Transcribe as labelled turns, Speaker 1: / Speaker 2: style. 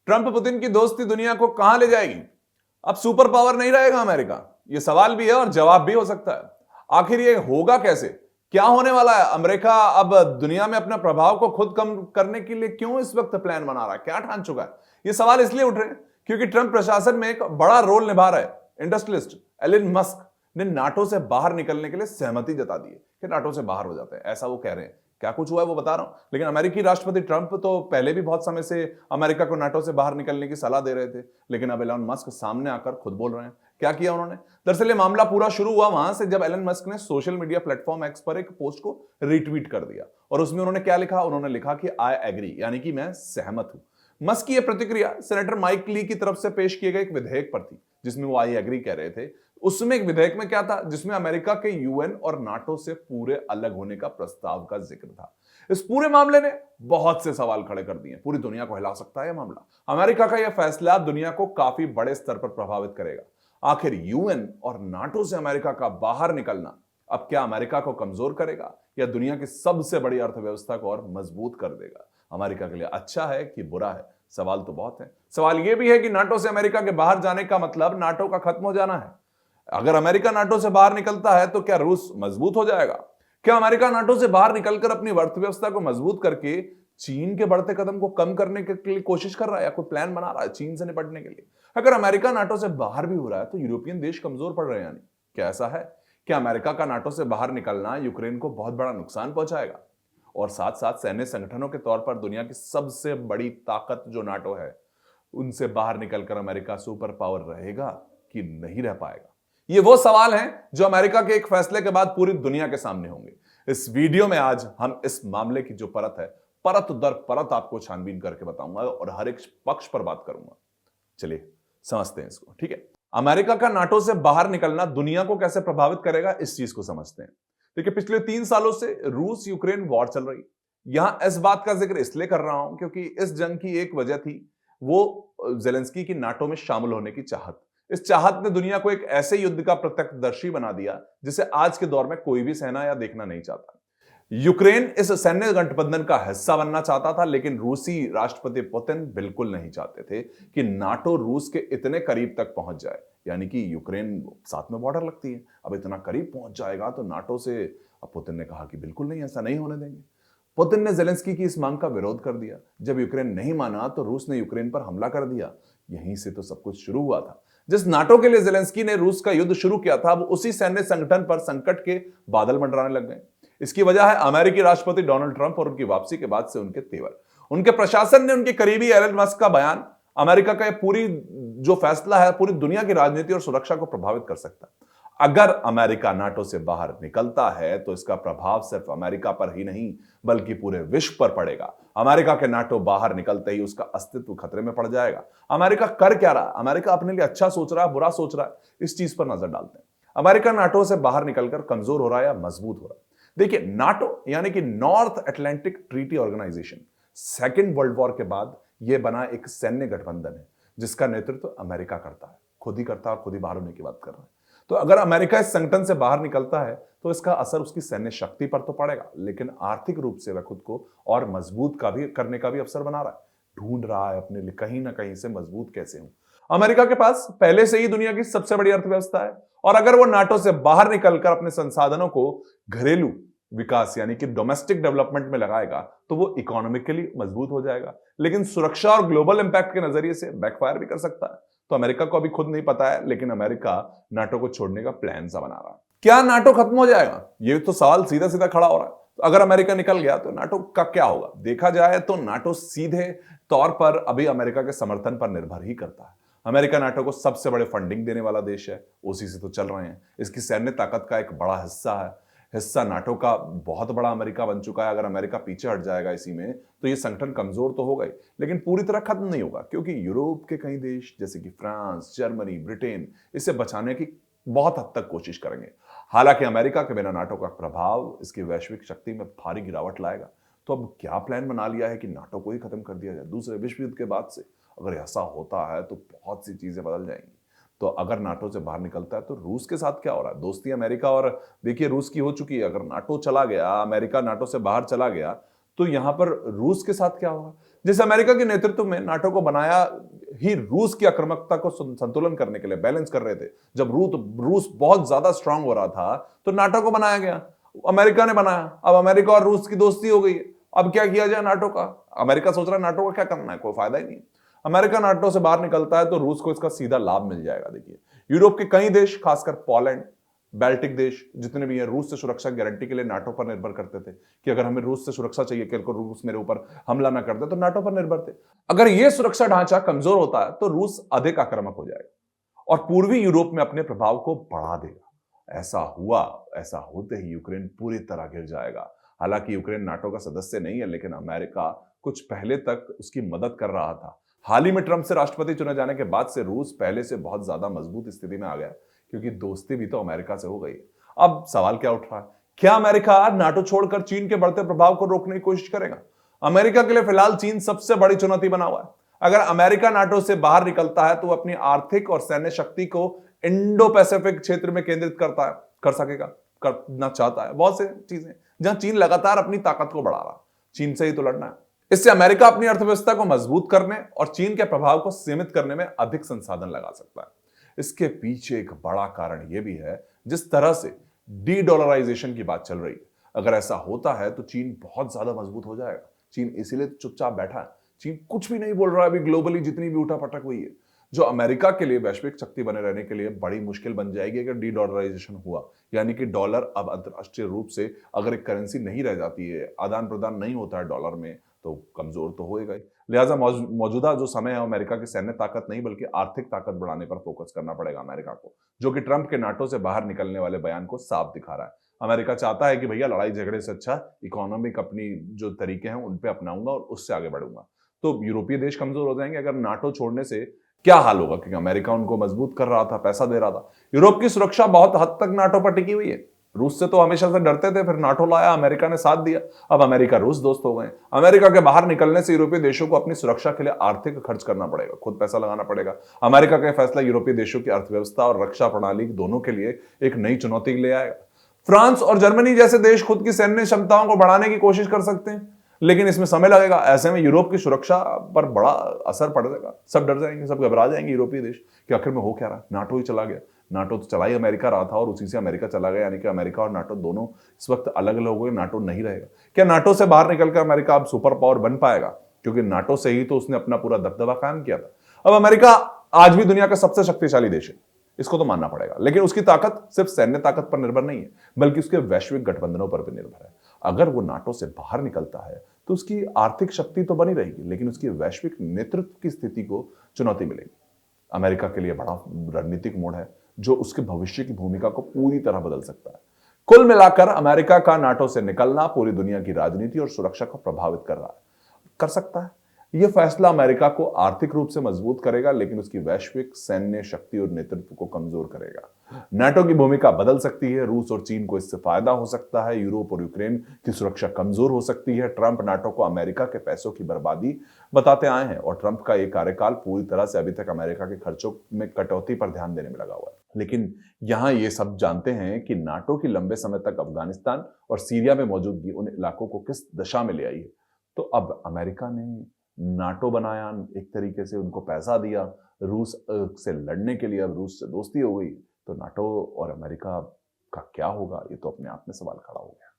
Speaker 1: Trump Putin की दोस्ती दुनिया को कहां ले जाएगी? अब सुपर पावर नहीं रहेगा अमेरिका? यह सवाल भी है और जवाब भी हो सकता है। आखिर यह होगा कैसे? क्या होने वाला है? अमेरिका अब दुनिया में अपने प्रभाव को खुद कम करने के लिए क्यों इस वक्त प्लान बना रहा है? क्या ठान चुका है? ये सवाल इसलिए उठ रहे हैं क्योंकि ट्रंप प्रशासन में एक बड़ा रोल निभा रहा है इंडस्ट्रियलिस्ट एलन मस्क ने नाटो से बाहर निकलने के लिए सहमति जता दी है कि नाटो से बाहर हो जाते हैं, ऐसा वो कह रहे हैं। क्या कुछ हुआ है वो बता रहा हूं, लेकिन अमेरिकी राष्ट्रपति ट्रंप तो पहले भी बहुत समय से अमेरिका को नाटो से बाहर निकलने की सलाह दे रहे थे, लेकिन अब एलन मस्क सामने आकर खुद बोल रहे हैं। क्या किया उन्होंने? दरअसल ये मामला पूरा शुरू हुआ वहां से जब एलन मस्क ने सोशल मीडिया प्लेटफॉर्म एक्स पर एक पोस्ट को रीट्वीट कर दिया और उसमें उन्होंने क्या लिखा? उन्होंने लिखा कि आई एग्री, यानी कि मैं सहमत हूं। मस्क की यह प्रतिक्रिया सेनेटर माइक ली की तरफ से पेश किए गए एक विधेयक पर थी जिसमें वो आई एग्री कह रहे थे। उसमें एक विधेयक में क्या था? जिसमें अमेरिका के यूएन और नाटो से पूरे अलग होने का प्रस्ताव का जिक्र था। इस पूरे मामले ने बहुत से सवाल खड़े कर दिए। पूरी दुनिया को हिला सकता है यह मामला। अमेरिका का यह फैसला दुनिया को काफी बड़े स्तर पर प्रभावित करेगा। आखिर यूएन और नाटो से अमेरिका का बाहर निकलना अब क्या अमेरिका को कमजोर करेगा या दुनिया की सबसे बड़ी अर्थव्यवस्था को और मजबूत कर देगा? अमेरिका के लिए अच्छा है कि बुरा है? सवाल तो बहुत है। सवाल यह भी है कि नाटो से अमेरिका के बाहर जाने का मतलब नाटो का खत्म हो जाना है। अगर अमेरिका नाटो से बाहर निकलता है तो क्या रूस मजबूत हो जाएगा? क्या अमेरिका नाटो से बाहर निकलकर अपनी अर्थव्यवस्था को मजबूत करके चीन के बढ़ते कदम को कम करने के लिए कोशिश कर रहा है या कोई प्लान बना रहा है चीन से निपटने के लिए? अगर अमेरिका नाटो से बाहर भी हो रहा है तो यूरोपियन देश कमजोर पड़ रहे हैं, यानी क्या ऐसा है? क्या अमेरिका का नाटो से बाहर निकलना यूक्रेन को बहुत बड़ा नुकसान पहुंचाएगा और साथ साथ सैन्य संगठनों के तौर पर दुनिया की सबसे बड़ी ताकत जो नाटो है उनसे बाहर निकलकर अमेरिका सुपर पावर रहेगा कि नहीं रह पाएगा? ये वो सवाल हैं जो अमेरिका के एक फैसले के बाद पूरी दुनिया के सामने होंगे। इस वीडियो में आज हम इस मामले की जो परत है, परत दर परत आपको छानबीन करके बताऊंगा और हर एक पक्ष पर बात करूंगा। चलिए समझते हैं इसको, ठीक है? अमेरिका का नाटो से बाहर निकलना दुनिया को कैसे प्रभावित करेगा, इस चीज को समझते हैं। देखिए, पिछले 3 सालों से रूस यूक्रेन वॉर चल रही। यहां इस बात का जिक्र इसलिए कर रहा हूं क्योंकि इस जंग की एक वजह थी वो जेलेंस्की की नाटो में शामिल होने की चाहत। इस चाहत ने दुनिया को एक ऐसे युद्ध का प्रत्यक्षदर्शी बना दिया जिसे आज के दौर में कोई भी सेना या देखना नहीं चाहता। यूक्रेन इस सैन्य गठबंधन का हिस्सा बनना चाहता था, लेकिन रूसी राष्ट्रपति पुतिन बिल्कुल नहीं चाहते थे कि नाटो रूस के इतने करीब तक पहुंच जाए, यानी कि यूक्रेन साथ में बॉर्डर लगती है, अब इतना करीब पहुंच जाएगा तो नाटो से। अब पुतिन ने कहा कि बिल्कुल नहीं, ऐसा नहीं होने देंगे। पुतिन ने जेलेंस्की की इस मांग का विरोध कर दिया। जब यूक्रेन नहीं माना तो रूस ने यूक्रेन पर हमला कर दिया। यहीं से तो सब कुछ शुरू हुआ था। जिस नाटो के लिए जेलेंस्की ने रूस का युद्ध शुरू किया था, वो उसी सैन्य संगठन पर संकट के बादल मंडराने लग गए। इसकी वजह है अमेरिकी राष्ट्रपति डोनाल्ड ट्रंप और उनकी वापसी के बाद से उनके तेवर। उनके प्रशासन ने उनके करीबी एलन मस्क का बयान अमेरिका का पूरी जो फैसला है पूरी दुनिया की राजनीति और सुरक्षा को प्रभावित कर सकता है। अगर अमेरिका नाटो से बाहर निकलता है तो इसका प्रभाव सिर्फ अमेरिका पर ही नहीं बल्कि पूरे विश्व पर पड़ेगा। अमेरिका के नाटो बाहर निकलते ही उसका अस्तित्व खतरे में पड़ जाएगा। अमेरिका कर क्या रहा है? अमेरिका अपने लिए अच्छा सोच रहा है, बुरा सोच रहा है? इस चीज पर नजर डालते हैं। अमेरिका नाटो से बाहर निकलकर कमजोर हो रहा है या मजबूत हो रहा है? देखिए, नाटो यानी कि North Atlantic Treaty Organization second world war के बाद यह बना एक सैन्य गठबंधन है जिसका नेतृत्व अमेरिका करता है, खुद ही करता है और खुद ही बाहर होने की बात कर रहा है। तो अगर अमेरिका इस संगठन से बाहर निकलता है तो इसका असर उसकी सैन्य शक्ति पर तो पड़ेगा, लेकिन आर्थिक रूप से वह खुद को और मजबूत करने का भी अवसर बना रहा है। ढूंढ रहा है अपने लिए कहीं ना कहीं से मजबूत कैसे हूं। अमेरिका के पास पहले से ही दुनिया की सबसे बड़ी अर्थव्यवस्था है और अगर वो नाटो से बाहर निकलकर अपने संसाधनों को घरेलू विकास यानी कि डोमेस्टिक डेवलपमेंट में लगाएगा तो वो इकोनॉमिकली मजबूत हो जाएगा, लेकिन सुरक्षा और ग्लोबल इंपैक्ट के नजरिए से बैकफायर भी कर सकता है। तो अमेरिका को अभी खुद नहीं पता है, लेकिन अमेरिका नाटो को छोड़ने का प्लान सा बना रहा है। क्या नाटो खत्म हो जाएगा? ये तो सवाल सीधा सीधा खड़ा हो रहा है। तो अगर अमेरिका निकल गया तो नाटो का क्या होगा? देखा जाए तो नाटो सीधे तौर पर अभी अमेरिका के समर्थन पर निर्भर ही करता है। अमेरिका नाटो को सबसे बड़े फंडिंग देने वाला देश है, उसी से तो चल रहे हैं। इसकी सैन्य ताकत का एक बड़ा हिस्सा नाटो का बहुत बड़ा अमेरिका बन चुका है। अगर अमेरिका पीछे हट जाएगा इसी में तो ये संगठन कमजोर तो होगा ही, लेकिन पूरी तरह खत्म नहीं होगा, क्योंकि यूरोप के कई देश जैसे कि फ्रांस, जर्मनी, ब्रिटेन इसे बचाने की बहुत हद तक कोशिश करेंगे। हालांकि अमेरिका के बिना नाटो का प्रभाव इसकी वैश्विक शक्ति में भारी गिरावट लाएगा। तो अब क्या प्लान बना लिया है कि नाटो को ही खत्म कर दिया जाए दूसरे विश्व युद्ध के बाद से? अगर ऐसा होता है तो बहुत सी चीजें बदल जाएंगी। तो अगर नाटो से बाहर निकलता है तो रूस के साथ क्या हो रहा है? दोस्ती अमेरिका और देखिए रूस की हो चुकी है। अगर नाटो चला गया, अमेरिका नाटो से बाहर चला गया तो यहां पर रूस के साथ क्या होगा? जिस अमेरिका के नेतृत्व में नाटो को बनाया ही रूस की आक्रामकता को संतुलन करने के लिए, बैलेंस कर रहे थे। जब रूस बहुत ज्यादा स्ट्रांग हो रहा था तो नाटो को बनाया गया, अमेरिका ने बनाया। अब अमेरिका और रूस की दोस्ती हो गई है, अब क्या किया जाए नाटो का? अमेरिका सोच रहा है नाटो का क्या करना है, कोई फायदा ही नहीं। अमेरिका नाटो से बाहर निकलता है तो रूस को इसका सीधा लाभ मिल जाएगा। देखिए, यूरोप के कई देश, खासकर पोलैंड, बाल्टिक देश जितने भी हैं, रूस से सुरक्षा गारंटी के लिए नाटो पर निर्भर करते थे कि अगर हमें रूस से सुरक्षा चाहिए कि रूस मेरे ऊपर हमला ना कर दे, तो नाटो पर निर्भर थे। अगर यह सुरक्षा ढांचा कमजोर होता है तो रूस अधिक आक्रामक हो जाएगा और पूर्वी यूरोप में अपने प्रभाव को बढ़ा देगा। ऐसा हुआ, ऐसा होते ही यूक्रेन पूरी तरह घिर जाएगा। हालांकि यूक्रेन नाटो का सदस्य नहीं है, लेकिन अमेरिका कुछ पहले तक उसकी मदद कर रहा था। हाल ही में ट्रंप से राष्ट्रपति चुने जाने के बाद से रूस पहले से बहुत ज्यादा मजबूत स्थिति में आ गया, क्योंकि दोस्ती भी तो अमेरिका से हो गई है। अब सवाल क्या उठ रहा है, क्या अमेरिका नाटो छोड़कर चीन के बढ़ते प्रभाव को रोकने की कोशिश करेगा? अमेरिका के लिए फिलहाल चीन सबसे बड़ी चुनौती बना हुआ है। अगर अमेरिका नाटो से बाहर निकलता है तो वो अपनी आर्थिक और सैन्य शक्ति को इंडो पैसिफिक क्षेत्र में केंद्रित करना चाहता है। बहुत से चीजें जहां चीन लगातार अपनी ताकत को बढ़ा रहा, चीन से ही तो लड़ना है। इससे अमेरिका अपनी अर्थव्यवस्था को मजबूत करने और चीन के प्रभाव को सीमित करने में अधिक संसाधन लगा सकता है। इसके पीछे एक बड़ा कारण यह भी है, जिस तरह से डी डॉलराइजेशन की बात चल रही है। अगर ऐसा होता है तो चीन बहुत ज्यादा मजबूत हो जाएगा। चीन इसीलिए चुपचाप बैठा है, चीन कुछ भी नहीं बोल रहा है अभी। ग्लोबली जितनी भी उठापटक हुई है, जो अमेरिका के लिए वैश्विक शक्ति बने रहने के लिए बड़ी मुश्किल बन जाएगी अगर डी डॉलराइजेशन हुआ। यानी कि डॉलर अब अंतरराष्ट्रीय रूप से अगर एक करेंसी नहीं रह जाती है, आदान प्रदान नहीं होता है डॉलर में, तो कमजोर तो होएगा ही। लिहाजा मौजूदा जो समय है, अमेरिका की सैन्य ताकत नहीं बल्कि आर्थिक ताकत बढ़ाने पर फोकस करना पड़ेगा अमेरिका को, जो कि ट्रंप के नाटो से बाहर निकलने वाले बयान को साफ दिखा रहा है। अमेरिका चाहता है कि भैया लड़ाई झगड़े से अच्छा इकोनॉमिक अपनी जो तरीके हैं उन पे अपनाऊंगा और उससे आगे बढ़ूंगा। तो यूरोपीय देश कमजोर हो जाएंगे अगर नाटो छोड़ने से। क्या हाल होगा, क्योंकि अमेरिका उनको मजबूत कर रहा था, पैसा दे रहा था। यूरोप की सुरक्षा बहुत हद तक नाटो पर टिकी हुई है। रूस से तो हमेशा से डरते थे, फिर नाटो लाया, अमेरिका ने साथ दिया, अब अमेरिका रूस दोस्त हो गए। अमेरिका के बाहर निकलने से यूरोपीय देशों को अपनी सुरक्षा के लिए आर्थिक खर्च करना पड़ेगा, खुद पैसा लगाना पड़ेगा। अमेरिका का फैसला यूरोपीय देशों की अर्थव्यवस्था और रक्षा प्रणाली दोनों के लिए एक नई चुनौती ले आएगा। फ्रांस और जर्मनी जैसे देश खुद की सैन्य क्षमताओं को बढ़ाने की कोशिश कर सकते हैं, लेकिन इसमें समय लगेगा। ऐसे में यूरोप की सुरक्षा पर बड़ा असर पड़ेगा। सब डर जाएंगे, सब घबरा जाएंगे यूरोपीय देश कि आखिर में हो क्या रहा है। नाटो ही चला गया, नाटो तो चला ही अमेरिका रहा था और उसी से अमेरिका चला गया, यानी कि अमेरिका और नाटो दोनों इस वक्त अलग अलग हो गए। नाटो नहीं रहेगा। क्या नाटो से बाहर निकलकर अमेरिका अब सुपर पावर बन पाएगा? क्योंकि नाटो से ही तो उसने अपना पूरा दबदबा कायम किया था। अब अमेरिका आज भी दुनिया का सबसे शक्तिशाली देश है, इसको तो मानना पड़ेगा, लेकिन उसकी ताकत सिर्फ सैन्य ताकत पर निर्भर नहीं है, बल्कि उसके वैश्विक गठबंधनों पर भी निर्भर है। अगर वो नाटो से बाहर निकलता है तो उसकी आर्थिक शक्ति तो बनी रहेगी, लेकिन उसकी वैश्विक नेतृत्व की स्थिति को चुनौती मिलेगी। अमेरिका के लिए बड़ा रणनीतिक मोड़ है, जो उसके भविष्य की भूमिका को पूरी तरह बदल सकता है। कुल मिलाकर अमेरिका का नाटो से निकलना पूरी दुनिया की राजनीति और सुरक्षा को प्रभावित कर सकता है। यह फैसला अमेरिका को आर्थिक रूप से मजबूत करेगा, लेकिन उसकी वैश्विक सैन्य शक्ति और नेतृत्व को कमजोर करेगा। नाटो की भूमिका बदल सकती है, रूस और चीन को इससे फायदा हो सकता है, यूरोप और यूक्रेन की सुरक्षा कमजोर हो सकती है। ट्रंप नाटो को अमेरिका के पैसों की बर्बादी बताते आए हैं और ट्रंप का यह कार्यकाल पूरी तरह से अभी तक अमेरिका के खर्चों में कटौती पर ध्यान देने में लगा हुआ है। लेकिन यहां ये सब जानते हैं कि नाटो की लंबे समय तक अफगानिस्तान और सीरिया में मौजूदगी उन इलाकों को किस दशा में ले आई है। तो अब अमेरिका ने नाटो बनाया, एक तरीके से उनको पैसा दिया रूस से लड़ने के लिए, अब रूस से दोस्ती हो गई, तो नाटो और अमेरिका का क्या होगा, ये तो अपने आप में सवाल खड़ा हो गया।